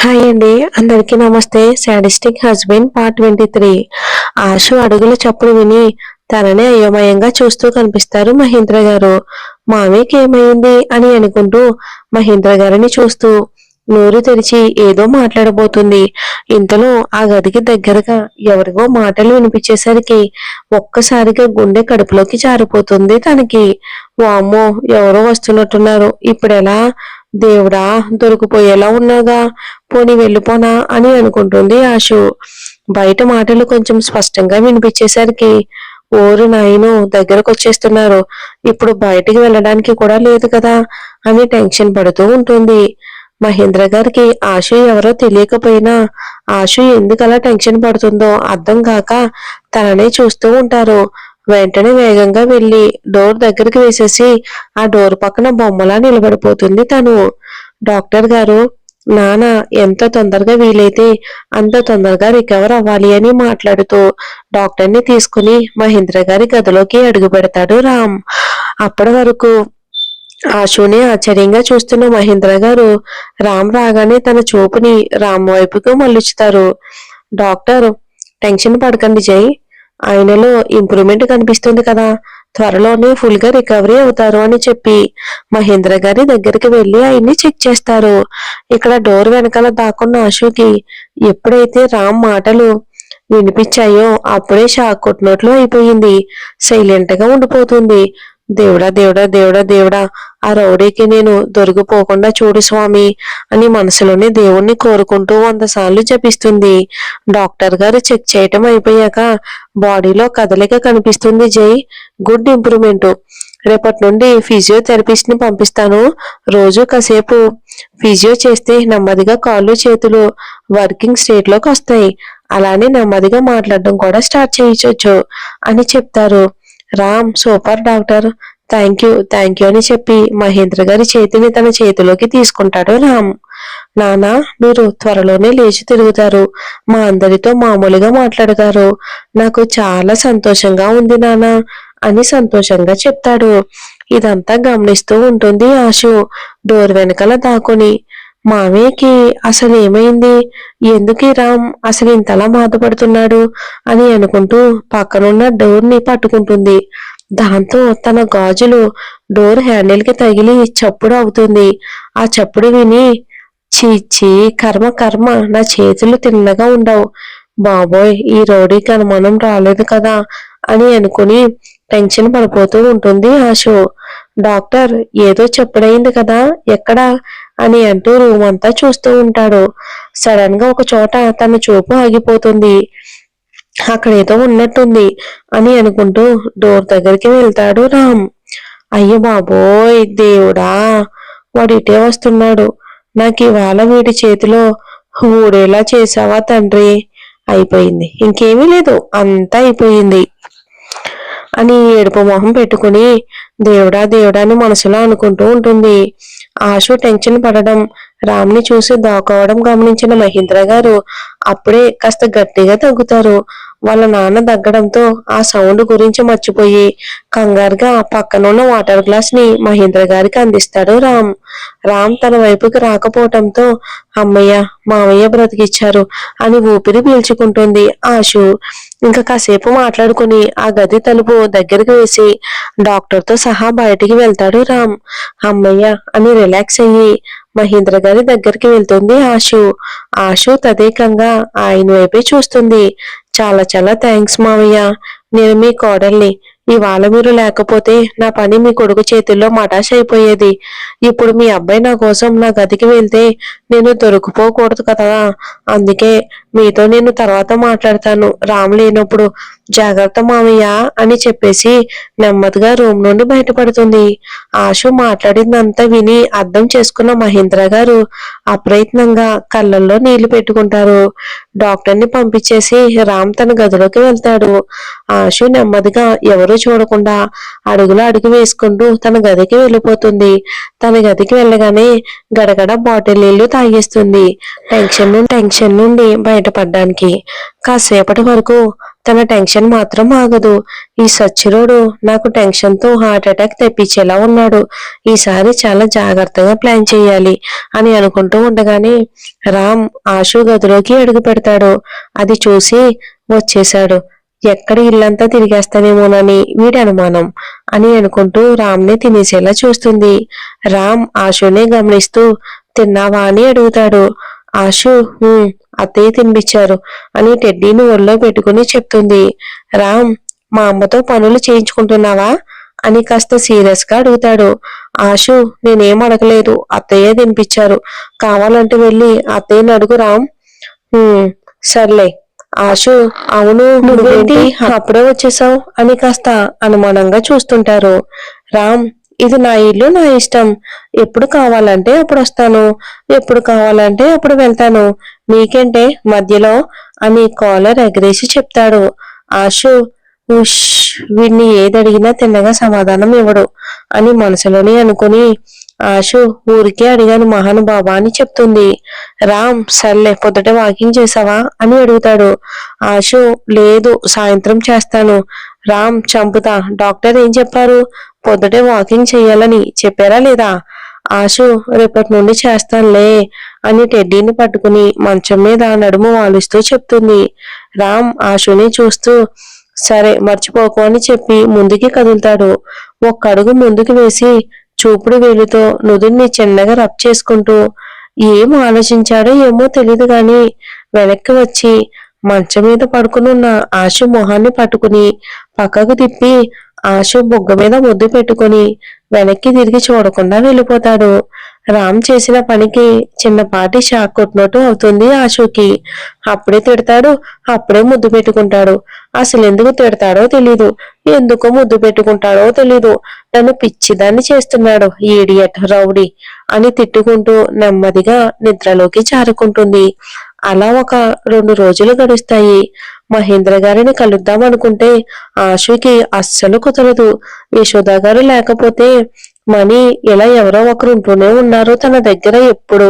Hi అండి, అందరికీ నమస్తే. Sadistic husband part 23. ఆశు అడుగుల చప్పుడు విని తననే అయోమయంగా చూస్తూ కనిపిస్తారు మహేంద్ర గారు. మామయ్యకి ఏమైంది అని అనుకుంటూ మహేంద్ర గారిని చూస్తూ నోరు తెరిచి ఏదో మాట్లాడబోతుంది. ఇంతలో ఆ గదికి దగ్గరగా ఎవరివో మాటలు వినిపించేసరికి ఒక్కసారిగా గుండె కడుపులోకి జారిపోతుంది తనకి. వామ్మో, ఎవరో వస్తున్నట్టున్నారు, ఇప్పుడెలా? దేవుడా, దొరికిపోయేలా ఉన్నాగా, పోనీ వెళ్ళిపోనా అని అనుకుంటుంది ఆశు. బయట మాటలు కొంచెం స్పష్టంగా వినిపించేసరికి ఓరు నాయను, దగ్గరకు వచ్చేస్తున్నారు, ఇప్పుడు బయటికి వెళ్ళడానికి కూడా లేదు కదా అని టెన్షన్ పడుతూ ఉంటుంది. మహేంద్ర గారికి ఆశు ఎవరో తెలియకపోయినా ఆశు ఎందుకు అలా టెన్షన్ పడుతుందో అర్థం కాక తననే చూస్తూ ఉంటారు. వెంటనే వేగంగా వెళ్లి డోర్ దగ్గరికి వేసేసి ఆ డోర్ పక్కన బొమ్మలా నిలబడిపోతుంది తను. డాక్టర్ గారు, నాన్న ఎంత తొందరగా వీలైతే అంత తొందరగా రికవర్ అవ్వాలి అని మాట్లాడుతూ డాక్టర్ని తీసుకుని మహేంద్ర గారి గదిలోకి అడుగు పెడతాడు రామ్. అప్పటి వరకు ఆశుని ఆశ్చర్యంగా చూస్తున్న మహేంద్ర గారు రామ్ రాగానే తన చూపుని రామ్ వైపుకు మళ్ళిస్తారు. డాక్టర్, టెన్షన్ పడకండి జై, ఆయనలో ఇంప్రూవ్మెంట్ కనిపిస్తుంది కదా, త్వరలోనే ఫుల్ గా రికవరీ అవుతారు అని చెప్పి మహేంద్ర గారి దగ్గరికి వెళ్లి ఆయన్ని చెక్ చేస్తారు. ఇక్కడ డోర్ వెనకాల దాక్కున్న ఆశుకి ఎప్పుడైతే రామ్ మాటలు వినిపించాయో అప్పుడే షాక్ కొట్టినట్లు అయిపోయింది. సైలెంట్ గా ఉండిపోతుంది. దేవుడా దేవుడా దేవుడా దేవుడా, ఆ రౌడీకి నేను దొరికిపోకుండా చూడు స్వామి అని మనసులోనే దేవుణ్ణి కోరుకుంటూ 100 సార్లు జపిస్తుంది. డాక్టర్ గారు చెక్ చేయటం అయిపోయాక బాడీలో కదలిక కనిపిస్తుంది జై, గుడ్ ఇంప్రూవ్మెంట్. రేపటి నుండి ఫిజియోథెరపిస్ట్ ని పంపిస్తాను. రోజు కాసేపు ఫిజియో చేస్తే నెమ్మదిగా కాళ్ళు చేతులు వర్కింగ్ స్టేట్ లోకి వస్తాయి. అలానే నెమ్మదిగా మాట్లాడడం కూడా స్టార్ట్ చేయించవచ్చు అని చెప్తారు. Ram, super doctor, thank you అని చెప్పి మహేంద్ర గారి చేతిని తన చేతిలోకి తీసుకుంటాడు రామ్. నానా, మీరు త్వరలోనే లేచి తిరుగుతారు, మా అందరితో మామూలుగా మాట్లాడతారు, నాకు చాలా సంతోషంగా ఉంది నానా అని సంతోషంగా చెప్తాడు. ఇదంతా గమనిస్తూ ఉంటుంది ఆశు డోర్ వెనకాల దాక్కుని. మామయ్యకి అసలు ఏమైంది, ఎందుకు ఈ రామ్ అసలు ఇంతలా బాధపడుతున్నాడు అని అనుకుంటూ పక్కనున్న డోర్ ని పట్టుకుంటుంది. దాంతో తన గాజులు డోర్ హ్యాండిల్ కి తగిలి చప్పుడు అవుతుంది. ఆ చప్పుడు విని చీచి, కర్మ కర్మ, నా చేతులు తిన్నగా ఉండవు, బాబోయ్ ఈ రౌడీకి అనుమానం రాలేదు కదా అని అనుకుని టెన్షన్ పడిపోతూ ఉంటుంది ఆశు. డాక్టర్, ఏదో చెప్పుడైంది కదా, ఎక్కడా అని అంటూ రూమ్ అంతా చూస్తూ ఉంటాడు. సడన్ గా ఒక చోట తన చూపు ఆగిపోతుంది. అక్కడ ఏదో ఉన్నట్టుంది అని అనుకుంటూ డోర్ దగ్గరికి వెళ్తాడు రామ్. అయ్యో బాబోయ్ దేవుడా, వాడు ఇటే వస్తున్నాడు, నాకు ఇవాళ వీడి చేతిలో ఊడేలా చేసావా తండ్రి, అయిపోయింది, ఇంకేమీ లేదు, అంతా అయిపోయింది అని ఏడుపు మొహం పెట్టుకుని దేవుడా దేవుడా అని మనసులో అనుకుంటూ ఉంటుంది. ఆశు టెన్షన్ పడడం, రామ్ని చూసి దాకోవడం గమనించిన మహేంద్ర గారు అప్పుడే కాస్త గట్టిగా తగ్గుతారు. వాళ్ళ నాన్న దగ్గడంతో ఆ సౌండ్ గురించి మర్చిపోయి కంగారుగా పక్కనున్న వాటర్ గ్లాస్ ని మహేంద్ర గారికి అందిస్తాడు రామ్. రామ్ తన వైపుకి రాకపోవటంతో అమ్మయ్య, మామయ్య బ్రతికిచ్చారు అని ఊపిరి పీల్చుకుంటుంది ఆశు. ఇంకా కాసేపు మాట్లాడుకుని ఆ గది తలుపు దగ్గరికి వేసి డాక్టర్ తో సహా బయటికి వెళ్తాడు రామ్. అమ్మయ్య అని రిలాక్స్ అయ్యి మహేంద్ర గారి దగ్గరికి వెళ్తుంది ఆశు. ఆశు తదేకంగా ఆయన వైపే చూస్తుంది. చాలా చాలా థ్యాంక్స్ మావయ్య, నేను మీ కోడల్ని, ఇవాళ మీరు లేకపోతే నా పని మీ కొడుకు చేతుల్లో మటాష్ అయిపోయేది. ఇప్పుడు మీ అబ్బాయి నా కోసం నా గదికి వెళ్తే నేను దొరికిపోకూడదు కదా, అందుకే మీతో నేను తర్వాత మాట్లాడతాను రామ్ లేనప్పుడు, జాగ్రత్త మామయ్య అని చెప్పేసి నెమ్మదిగా రూమ్ నుండి బయటపడుతుంది. ఆశు మాట్లాడిందంతా విని అర్థం చేసుకున్న మహేంద్ర గారు అప్రయత్నంగా కళ్ళల్లో నీళ్లు పెట్టుకుంటారు. డాక్టర్ని పంపించేసి రామ్ తన గదిలోకి వెళ్తాడు. ఆశు నెమ్మదిగా ఎవరూ చూడకుండా అడుగు వేసుకుంటూ తన గదికి వెళ్ళిపోతుంది. తన గదికి వెళ్ళగానే గడగడ బాటిల్ నీళ్లు తాగేస్తుంది టెన్షన్ నుండి బయటపడడానికి. కాసేపటి వరకు తన టెన్షన్ మాత్రం ఆగదు. ఈ సచ్చిరోడు నాకు టెన్షన్ తో హార్ట్ అటాక్ తెప్పించేలా ఉన్నాడు. ఈసారి చాలా జాగ్రత్తగా ప్లాన్ చేయాలి అని అనుకుంటూ ఉండగానే రామ్ ఆశు గదిలోకి అడుగు పెడతాడు. అది చూసి వచ్చేశాడు. ఎక్కడ ఇల్లంతా తిరిగేస్తానేమోనని వీడి అనుమానం అని అనుకుంటూ రామ్ని తినేసేలా చూస్తుంది. రామ్ ఆశునే గమనిస్తూ తిన్నావా అని అడుగుతాడు. ఆశు అత్తయ్య తినిపించారు అని టెడ్డీని ఒళ్ళో పెట్టుకుని చెప్తుంది. రామ్ మా అమ్మతో పనులు చేయించుకుంటున్నావా అని కాస్త సీరియస్ గా అడుగుతాడు. ఆశు నేనేం అడగలేదు, అత్తయ్య తినిపించారు, కావాలంటే వెళ్ళి అత్తయ్యని అడుగు రామ్. సర్లే. ఆశు అవును నువ్వేంటి అప్పుడే వచ్చేసావు అని కాస్త అనుమానంగా చూస్తుంటారు. రామ్ ఇది నా ఇల్లు, నా ఇష్టం, ఎప్పుడు కావాలంటే అప్పుడు వస్తాను, ఎప్పుడు కావాలంటే అప్పుడు వెళ్తాను, నీకేంటే మధ్యలో అని కాలర్ ఎగరేసి చెప్తాడు. ఆశు ఉష్ వీడిని ఏదడిగినా తిన్నగా సమాధానం ఇవ్వడు అని మనసులోనే అనుకుని ఆశు ఊరికే అడిగాను మహానుభావా అని చెప్తుంది. రామ్ సర్లే పొద్దుట వాకింగ్ చేసావా అని అడుగుతాడు. ఆశు లేదు, సాయంత్రం చేస్తాను. రామ్ చంపుతా, డాక్టర్ ఏం చెప్పారు, పొద్దుటే వాకింగ్ చెయ్యాలని చెప్పారా లేదా? ఆశు రేపటి నుండి చేస్తానులే అని టెడ్డీని పట్టుకుని మంచం మీద నడుము వాలుస్తూ చెప్తుంది. రామ్ ఆశుని చూస్తూ సరే మర్చిపోకు అని చెప్పి ముందుకి కదులుతాడు. ఒక్కడుగు ముందుకు వేసి చూపుడు వేలుతో నుదుర్ని చిన్నగా రబ్ చేసుకుంటూ ఏం ఆలోచించాడో ఏమో తెలీదు గాని వెనక్కి వచ్చి మంచం మీద పడుకునున్న ఆశు మొహాన్ని పట్టుకుని పక్కకు తిప్పి ఆశు బుగ్గ మీద ముద్దు పెట్టుకుని వెనక్కి తిరిగి చూడకుండా వెళ్ళిపోతాడు. రామ్ చేసిన పనికి చిన్నపాటి షాక్ కొట్టినట్టు అవుతుంది ఆశుకి. అప్పుడే తిడతాడు, అప్పుడే ముద్దు పెట్టుకుంటాడు. అసలు ఎందుకు తిడతాడో తెలీదు, ఎందుకో ముద్దు పెట్టుకుంటాడో తెలీదు. నన్ను పిచ్చిదాన్ని చేస్తున్నాడు ఈడియట్ రౌడీ అని తిట్టుకుంటూ నెమ్మదిగా నిద్రలోకి జారుకుంటుంది. అలా ఒక 2 రోజులు గడుస్తాయి. మహేంద్ర గారిని కలుద్దాం అనుకుంటే ఆశుకి అస్సలు కుదరదు. యశోద గారు లేకపోతే మణి ఇలా ఎవరో ఒకరు ఉంటూనే ఉన్నారు తన దగ్గర ఎప్పుడు.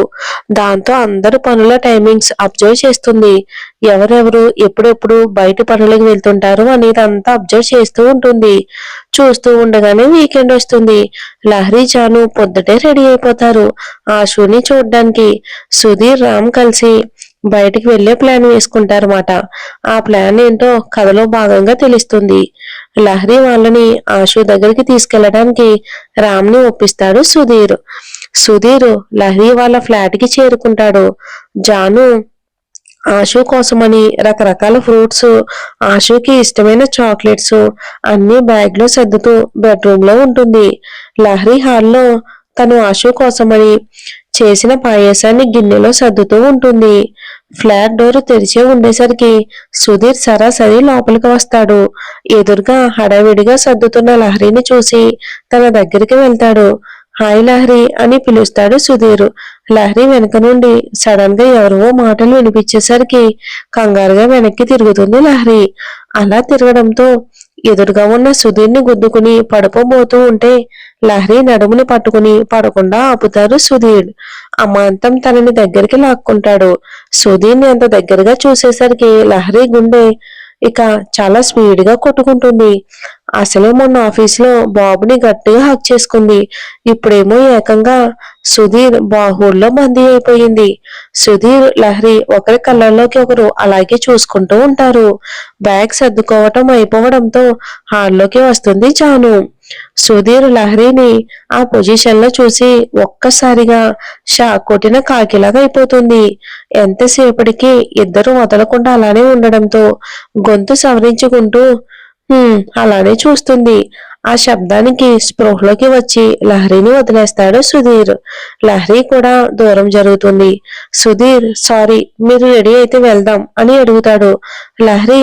దాంతో అందరు పనుల టైమింగ్స్ అబ్జర్వ్ చేస్తుంది. ఎవరెవరు ఎప్పుడెప్పుడు బయట పనులకు వెళ్తుంటారు అనేది అంతా అబ్జర్వ్ చేస్తూ ఉంటుంది. చూస్తూ ఉండగానే వీకెండ్ వస్తుంది. లహరి జాను పొద్దుటే రెడీ అయిపోతారు ఆశుని చూడ్డానికి. సుధీర్ రామ్ కలిసి బయటికి వెళ్లే ప్లాన్ వేసుకుంటారన్నమాట. ఆ ప్లాన్ ఏంటో కథలో భాగంగా తెలుస్తుంది. లహరి వాళ్ళని ఆశు దగ్గరికి తీసుకెళ్లడానికి రామ్ని ఒప్పిస్తాడు సుధీర్. సుధీర్ లహరి వాళ్ళ ఫ్లాట్ కి చేరుకుంటాడు. జాను ఆశు కోసమని రకరకాల ఫ్రూట్స్, ఆశుకి ఇష్టమైన చాక్లెట్స్ అన్ని బ్యాగ్ లో సర్దుతూ బెడ్రూమ్ లో ఉంటుంది. లహరి హాల్లో తను ఆశు కోసమని చేసిన పాయసాన్ని గిన్నెలో సర్దుతూ ఉంటుంది. ఫ్లాట్ డోర్ తెరిచే ఉండేసరికి సుధీర్ సరాసరి లోపలికి వస్తాడు. ఎదురుగా హడావిడిగా సర్దుతున్న లహరిని చూసి తన దగ్గరికి వెళ్తాడు. హాయ్ లహరి అని పిలుస్తాడు సుధీర్. లహరి వెనక నుండి సడన్ గా ఎవరివో మాటలు వినిపించేసరికి కంగారుగా వెనక్కి తిరుగుతుంది లహరి. అలా తిరగడంతో ఎదురుగా ఉన్న సుధీర్ని గుద్దుకుని పడిపోబోతూ ఉంటే లహరి నడుముని పట్టుకుని పడకుండా ఆపుతారు సుధీర్. అమాంతం తనని దగ్గరికి లాక్కుంటాడు. సుధీర్ని అంత దగ్గరగా చూసేసరికి లహరి గుండె ఇక చాలా స్పీడ్ గా కొట్టుకుంటుంది. అసలే మొన్న ఆఫీసులో బాబుని గట్టిగా హక్ చేసుకుంది. ఇప్పుడేమో ఏకంగా సుధీర్ బాహుల్లో బందీ అయిపోయింది. సుధీర్ లహరి ఒకరి కళ్ళల్లోకి ఒకరు అలాగే చూసుకుంటూ ఉంటారు. బ్యాగ్ సర్దుకోవటం అయిపోవడంతో హాల్లోకి వస్తుంది జాను. సుధీర్ లహరిని ఆ పొజిషన్ లో చూసి ఒక్కసారిగా షాక్ కొట్టిన కాకిలాగా అయిపోతుంది. ఎంతసేపటికి ఇద్దరు వదలకుండా అలానే ఉండడంతో గొంతు సవరించుకుంటూ అలానే చూస్తుంది. ఆ శబ్దానికి స్పృహలోకి వచ్చి లహరిని వదిలేస్తాడు సుధీర్. లహరి కూడా దూరం జరుగుతుంది. సుధీర్ సారీ, మీరు రెడీ అయితే వెళ్దాం అని అడుగుతాడు. లహరి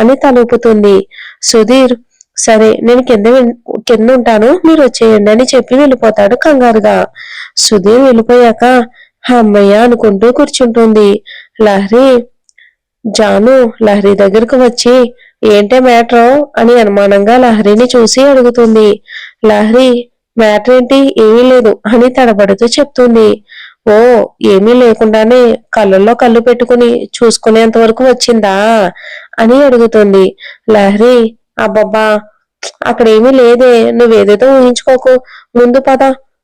అని తలూపుతుంది. సుధీర్ సరే నేను కింద ఉంటాను, మీరు వచ్చేయండి అని చెప్పి వెళ్ళిపోతాడు కంగారుగా. సుధీర్ వెళ్ళిపోయాక అమ్మయ్య అనుకుంటూ కూర్చుంటుంది. లహరి జాను లహరి దగ్గరకు వచ్చి ఏంటే మ్యాటర్ అని అనుమానంగా లహరిని చూసి అడుగుతుంది. లహరి మ్యాటర్ ఏంటి, ఏమీ లేదు అని తడబడుతూ చెప్తుంది. ఓ ఏమీ లేకుండానే కళ్ళల్లో కళ్ళు పెట్టుకుని చూసుకునేంత వరకు వచ్చిందా అని అడుగుతుంది. లహరి అబ్బబ్బా అక్కడేమీ లేదే, నువ్వేదేదో ఊహించుకోకు, ముందు పద,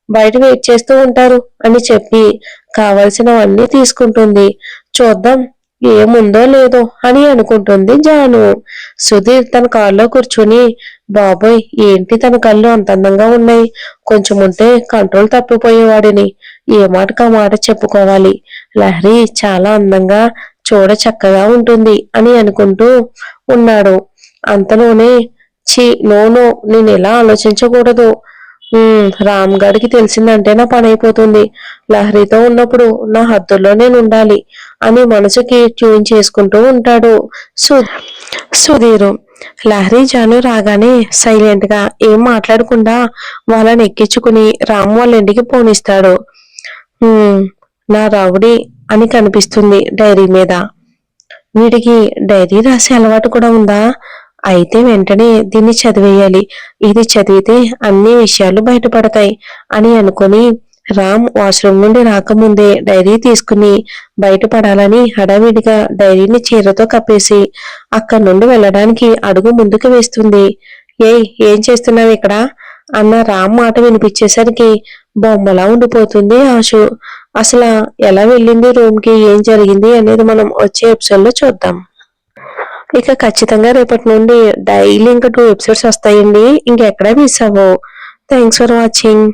బయట వెయిట్ చేస్తూ ఉంటారు అని చెప్పి కావలసినవన్నీ తీసుకుంటుంది. చూద్దాం ఏముందో లేదో అని అనుకుంటుంది జాను. సుధీర్ తన కారులో కూర్చుని, బాబోయ్ ఏంటి తన కళ్ళు అంత అందంగా ఉన్నాయి, కొంచెం ఉంటే కంట్రోల్ తప్పిపోయేవాడిని, ఏ మాటకు ఆ మాట చెప్పుకోవాలి, లహరి చాలా అందంగా చూడ చక్కగా ఉంటుంది అని అనుకుంటూ ఉన్నాడు. అంతలోనే ఛీ నో నేను ఇలా ఆలోచించకూడదు, రామ్ గడికి తెలిసిందంటే నా పని అయిపోతుంది, లహరితో ఉన్నప్పుడు నా హద్దుల్లో నేను ఉండాలి అని మనసుకి ట్యూన్ చేసుకుంటూ ఉంటాడు సుధీరు. లహరి జాను రాగానే సైలెంట్ గా ఏం మాట్లాడకుండా వాళ్ళని ఎక్కించుకుని రామ్ వాళ్ళ ఇంటికి పోనిస్తాడు. నా రౌడీ అని కనిపిస్తుంది డైరీ మీద. వీడికి డైరీ రాసే అలవాటు కూడా ఉందా? అయితే వెంటనే దీన్ని చదివేయాలి, ఇది చదివితే అన్ని విషయాలు బయటపడతాయి అని అనుకుని రామ్ వాష్రూమ్ నుండి రాకముందే డైరీ తీసుకుని బయటపడాలని హడావిడిగా డైరీని చీరతో కప్పేసి అక్కడి నుండి వెళ్ళడానికి అడుగు ముందుకు వేస్తుంది. ఏం చేస్తున్నావు ఇక్కడ అన్న రామ్ మాట వినిపించేసరికి బొమ్మలా ఉండిపోతుంది ఆశు. అసలు ఎలా వెళ్ళింది రూమ్ కి, ఏం జరిగింది అనేది మనం వచ్చే ఎపిసోడ్ లో చూద్దాం. ఇక ఖచ్చితంగా రేపటి నుండి డైలీ ఇంకా 2 ఎపిసోడ్స్ వస్తాయండి, ఇంకెక్కడా మిస్ అవ్వవు. Thanks for watching.